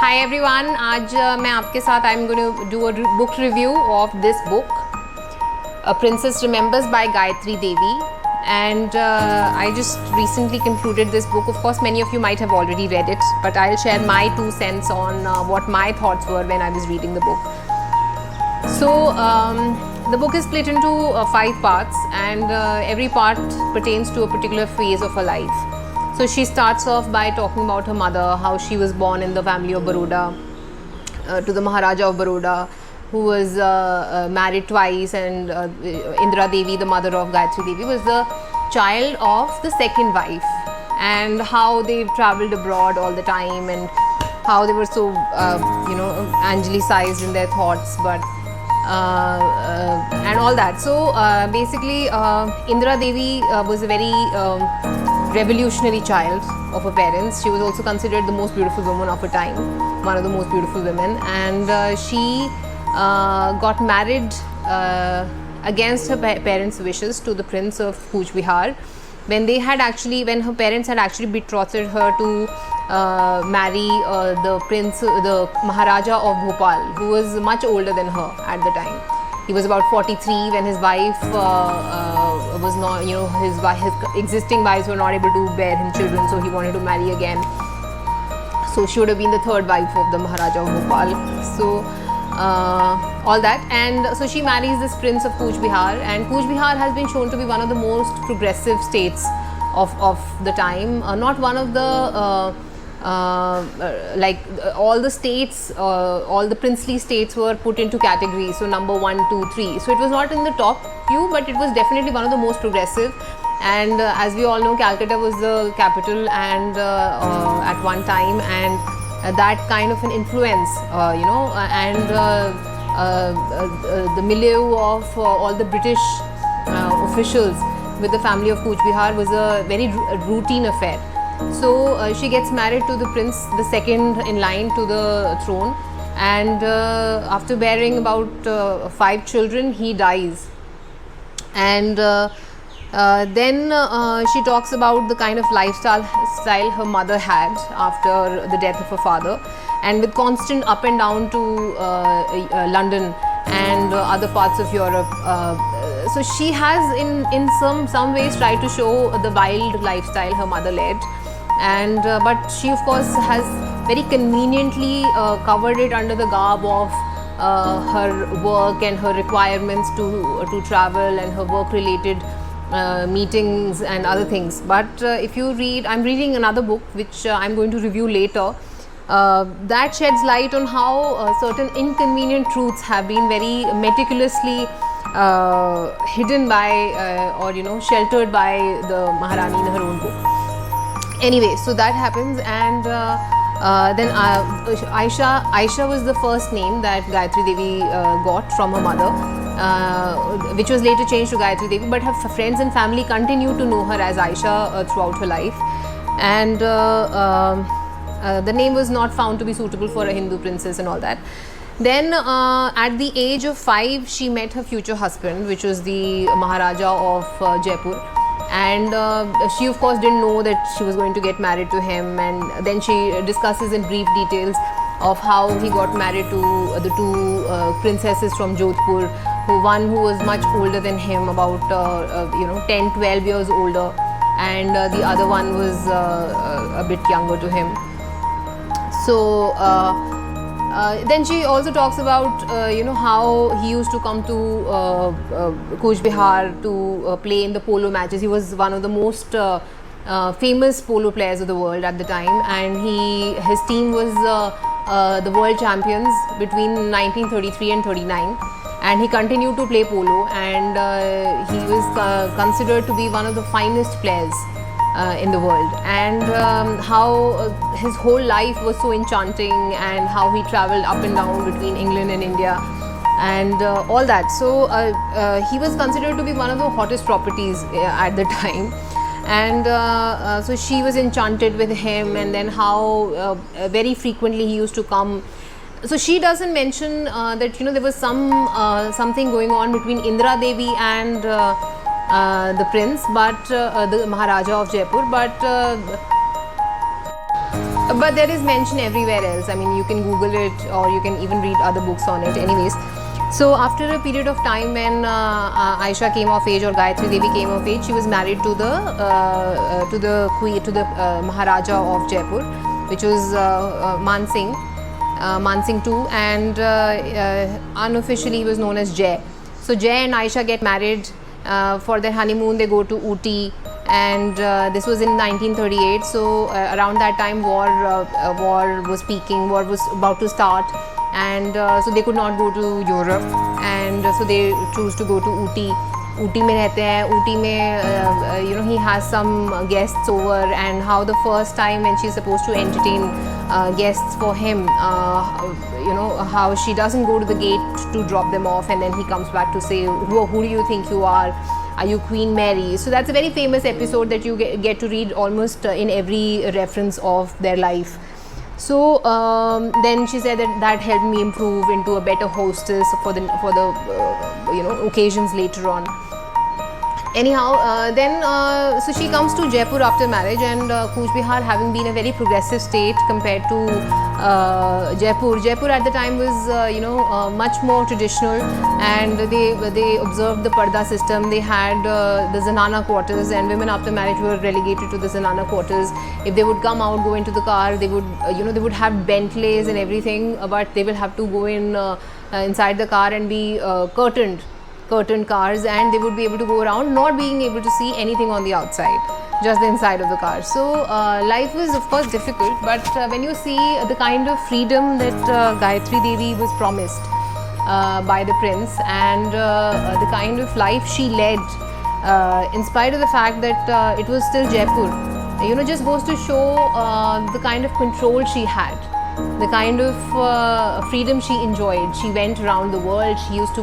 Hi everyone, आज मैं आपके साथ I'm going to do a book review of this book, A Princess Remembers by Gayatri Devi. And I just recently concluded this book. Of course, many of you might have already read it, but I'll share my 2 cents on what my thoughts were when I was reading the book. So, the book is split into 5 parts, and every part pertains to a particular phase of her life. So she starts off by talking about her mother, how she was born in the family of Baroda, to the Maharaja of Baroda, who was married twice, and Indira Devi, the mother of Gayatri Devi, was the child of the second wife, and how they travelled abroad all the time, and how they were so, angelicized in their thoughts, but and all that. So basically, Indira Devi was a very revolutionary child of her parents. She was also considered the most beautiful woman of her time, one of the most beautiful women, and she got married against her parents' wishes to the Prince of Cooch Behar, when her parents had actually betrothed her to marry the Maharaja of Bhopal, who was much older than her at the time. He was about 43 when his wife was not, his existing wives were not able to bear him children, so he wanted to marry again. So she would have been the third wife of the Maharaja of Bhopal. So all that, and so she marries this Prince of Cooch Behar, and Cooch Behar has been shown to be one of the most progressive states of the time. Not one of the all the states, all the princely states were put into categories, so number 1, 2, 3. So it was not in the top few, but it was definitely one of the most progressive. And as we all know, Calcutta was the capital, and at one time, and that kind of an influence, and the milieu of all the British officials with the family of Cooch Behar was a very routine affair. So she gets married to the prince, the second in line to the throne, and after bearing about 5 children, he dies. And then she talks about the kind of lifestyle her mother had after the death of her father, and with constant up and down to London and other parts of Europe. So she has in some ways tried to show the wild lifestyle her mother led, and but she of course has very conveniently covered it under the garb of her work and her requirements to travel, and her work related meetings and other things. But if you read, I'm reading another book which I'm going to review later, that sheds light on how certain inconvenient truths have been very meticulously hidden by or sheltered by the Maharani in her own book. Anyway, so that happens, and then Aisha was the first name that Gayatri Devi got from her mother, which was later changed to Gayatri Devi, but her friends and family continued to know her as Aisha throughout her life. And the name was not found to be suitable for a Hindu princess and all that. Then at the age of 5, she met her future husband, which was the Maharaja of Jaipur. And she of course didn't know that she was going to get married to him, and then she discusses in brief details of how he got married to the 2 princesses from Jodhpur, one who was much older than him, about 10-12 years older, and the other one was a bit younger to him. So then she also talks about how he used to come to Cooch Behar to play in the polo matches. He was one of the most famous polo players of the world at the time, and his team was the world champions between 1933 and 39, and he continued to play polo, and he was considered to be one of the finest players in the world, and how his whole life was so enchanting, and how he travelled up and down between England and India, and all that. So he was considered to be one of the hottest properties at the time, and so she was enchanted with him, and then how very frequently he used to come. So she doesn't mention that there was something going on between Indira Devi and the prince, but the Maharaja of Jaipur, but But there is mention everywhere else. I mean, you can Google it or you can even read other books on it. Anyways, so after a period of time when Aisha came of age or Gayatri Devi came of age, she was married to the queen, to the Maharaja of Jaipur, which was Man Singh II, and unofficially he was known as Jai. So Jai and Aisha get married. For their honeymoon, they go to Ooty, and this was in 1938. So around that time, war was peaking, war was about to start, and so they could not go to Europe, and so they choose to go to Ooty. Ooty में रहते हैं. Ooty में he has some guests over, and how the first time when she's supposed to entertain guests for him, how she doesn't go to the gate to drop them off, and then he comes back to say, who do you think you are? Are you Queen Mary? So that's a very famous episode that you get to read almost in every reference of their life. So then she said that helped me improve into a better hostess for the occasions later on. Anyhow, then so she comes to Jaipur after marriage, and Cooch Behar, having been a very progressive state compared to Jaipur at the time was much more traditional, and they observed the Parda system. They had the Zanana quarters, and women after marriage were relegated to the Zanana quarters. If they would come out, go into the car, they would they would have Bentleys and everything, but they will have to go in inside the car and be curtained cars, and they would be able to go around not being able to see anything on the outside, just the inside of the car. So life was of course difficult, but when you see the kind of freedom that Gayatri Devi was promised by the prince, and the kind of life she led, in spite of the fact that it was still Jaipur, just goes to show the kind of control she had, the kind of freedom she enjoyed. She went around the world. She used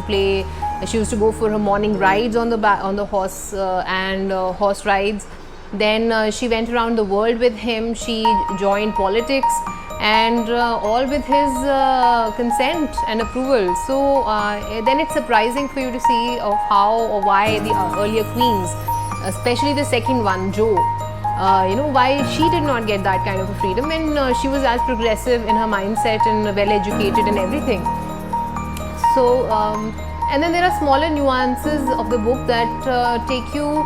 to go for her morning rides on the horse and horse rides. Then she went around the world with him. She joined politics, and all with his consent and approval. So then it's surprising for you to see of how or why the earlier queens, especially the second one, Jo, why she did not get that kind of a freedom, and she was as progressive in her mindset and well educated and everything. So and then there are smaller nuances of the book that take you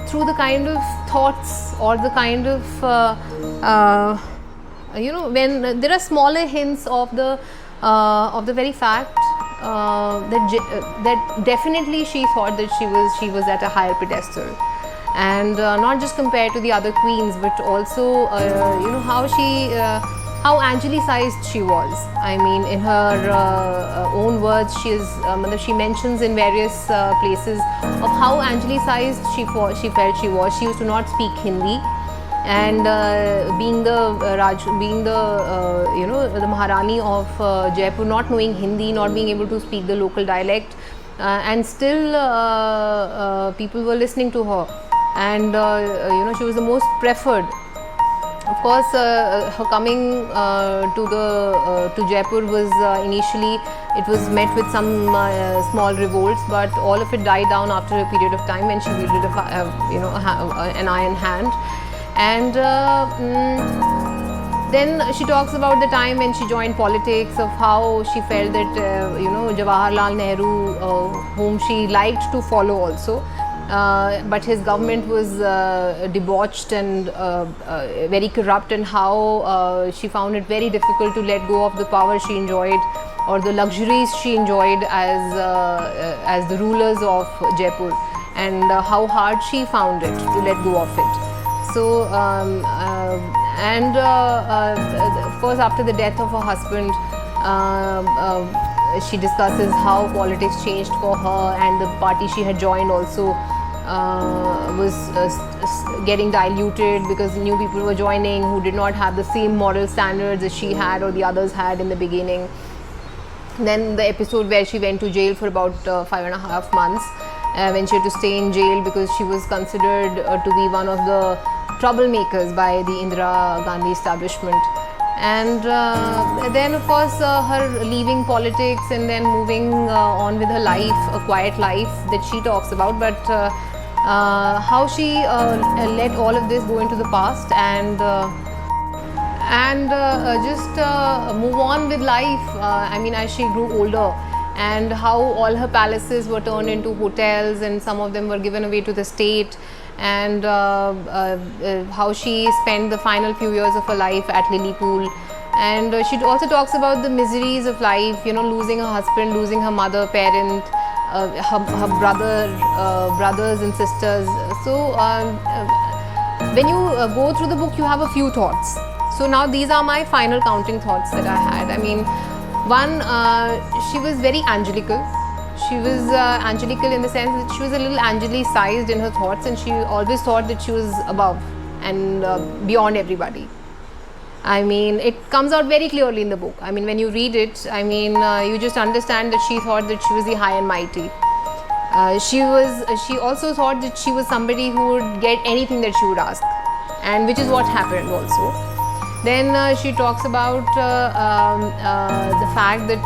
through the kind of thoughts or the kind of when there are smaller hints of the very fact that definitely she thought that she was at a higher pedestal, and not just compared to the other queens, but also how angelicized she was. I mean, in her own words, she mentions in various places of how angelicized she felt she was. She used to not speak Hindi, and being the Maharani of Jaipur, not knowing Hindi, not being able to speak the local dialect, and still people were listening to her, and she was the most preferred. Of course, her coming to Jaipur was initially, it was met with some small revolts, but all of it died down after a period of time when she wielded an iron hand. And then she talks about the time when she joined politics, of how she felt that Jawaharlal Nehru, whom she liked to follow also, but his government was debauched and very corrupt, and how she found it very difficult to let go of the power she enjoyed or the luxuries she enjoyed as the rulers of Jaipur, and how hard she found it to let go of it. So of course, after the death of her husband, she discusses how politics changed for her, and the party she had joined also was getting diluted because new people were joining who did not have the same moral standards as she had or the others had in the beginning. Then the episode where she went to jail for about 5.5 months, when she had to stay in jail because she was considered to be one of the troublemakers by the Indira Gandhi establishment. And then of course her leaving politics and then moving on with her life, a quiet life that she talks about, but how she let all of this go into the past, and just move on with life. I mean, as she grew older, and how all her palaces were turned into hotels, and some of them were given away to the state, and how she spent the final few years of her life at Lilypool. And she also talks about the miseries of life, you know, losing her husband, losing her mother, parent, her brothers and sisters. So when you go through the book, you have a few thoughts. So now these are my final counting thoughts that I had. I mean, one, she was very angelical. She was angelical in the sense that she was a little angelicized in her thoughts, and she always thought that she was above and beyond everybody. I mean, it comes out very clearly in the book. I mean, when you read it, I mean, you just understand that she thought that she was the high and mighty. She also thought that she was somebody who would get anything that she would ask, and which is what happened also. Then she talks about the fact that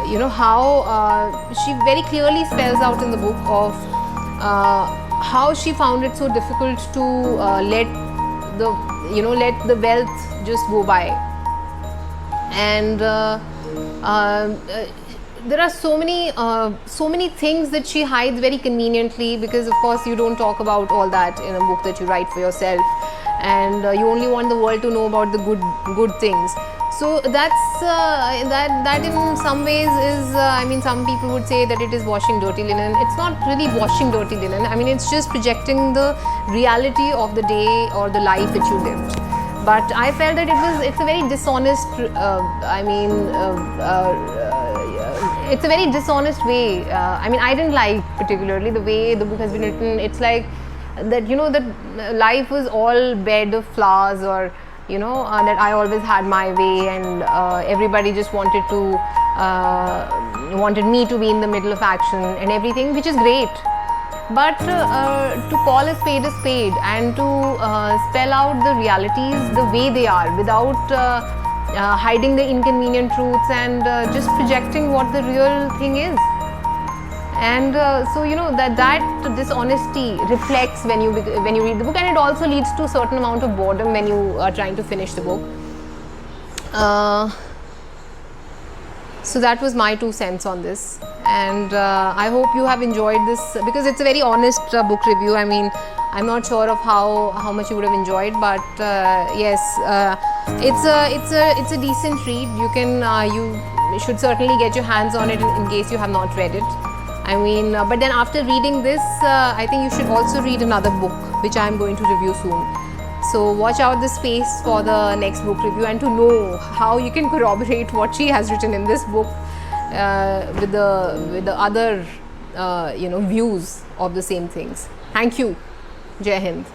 you know, how she very clearly spells out in the book of how she found it so difficult to let the wealth just go by. And there are so many things that she hides very conveniently, because of course you don't talk about all that in a book that you write for yourself, and you only want the world to know about the good things. So that's that in some ways is I mean, some people would say that it is washing dirty linen. It's not really washing dirty linen. I mean, it's just projecting the reality of the day or the life that you lived. But I felt that it's a very dishonest it's a very dishonest way. I mean, I didn't like particularly the way the book has been written. It's like that, you know, that life was all bed of flowers, or you know, that I always had my way, and everybody just wanted me to be in the middle of action and everything, which is great. But to call a spade, and to spell out the realities the way they are, without hiding the inconvenient truths, and just projecting what the real thing is. And so, you know, that dishonesty reflects when you read the book, and it also leads to a certain amount of boredom when you are trying to finish the book. So that was my 2 cents on this, and I hope you have enjoyed this, because it's a very honest book review. I mean, I'm not sure of how much you would have enjoyed, but yes, it's a decent read. You should certainly get your hands on it in case you have not read it. I mean, but then after reading this, I think you should also read another book, which I am going to review soon. So watch out the space for the next book review, and to know how you can corroborate what she has written in this book with the other views of the same things. Thank you. Jai Hind.